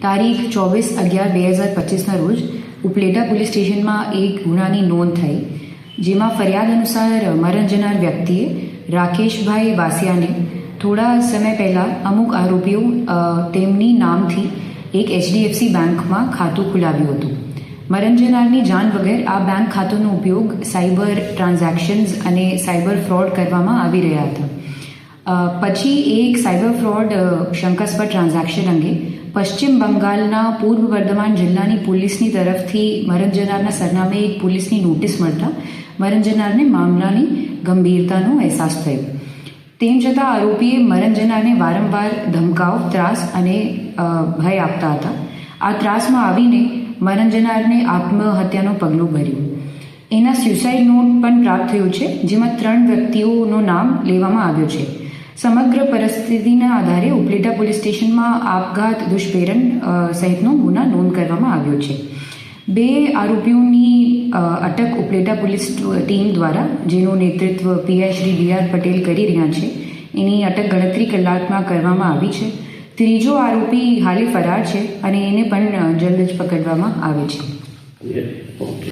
તારીખ 24/11/2025ના રોજ ઉપલેટા પોલીસ સ્ટેશનમાં એક ગુનાની નોંધ થઈ, જેમાં ફરિયાદ અનુસાર મરણ જનાર વ્યક્તિએ રાકેશભાઈ વાસિયાને થોડા સમય પહેલાં અમુક આરોપીઓ તેમની નામથી એક HDFC બેંકમાં ખાતું ખોલાવ્યું હતું. મરણ જનારની જાણ વગર આ બેંક ખાતાનો ઉપયોગ સાયબર ટ્રાન્ઝેક્શન્સ અને સાયબર ફ્રોડ કરવામાં આવી રહ્યા હતા. પછી એક સાયબર ફ્રોડ શંકાસ્પદ ટ્રાન્ઝેક્શન અંગે પશ્ચિમ બંગાળના પૂર્વ વર્ધમાન જિલ્લાની પોલીસની તરફથી મરણ જનારના સરનામે એક પોલીસની નોટિસ મળતા મરણ જનારને મામલાની ગંભીરતાનો અહેસાસ થયો. તેમ છતાં આરોપીએ મરણ જનારને વારંવાર ધમકાવ, ત્રાસ અને ભય આપતા હતા. આ ત્રાસમાં આવીને મરણ જનારને આત્મહત્યાનું પગલું ભર્યું. એના સ્યુસાઇડ નોટ પણ પ્રાપ્ત થયો છે, જેમાં 3 વ્યક્તિઓનું નામ લેવામાં આવ્યું છે. સમગ્ર પરિસ્થિતિના આધારે ઉપલેટા પોલીસ સ્ટેશનમાં આપઘાત, દુષ્પ્રેરણ સહિતનો ગુના નોંધ કરવામાં આવ્યો છે. 2 આરોપીઓની અટક ઉપલેટા પોલીસ ટીમ દ્વારા, જેનું નેતૃત્વ PI શ્રી DR પટેલ કરી રહ્યા છે, એની અટક ગણતરી કલાકમાં કરવામાં આવી છે. ત્રીજો આરોપી હાલે ફરાર છે અને એને પણ જલ્દ જ પકડવામાં આવે છે.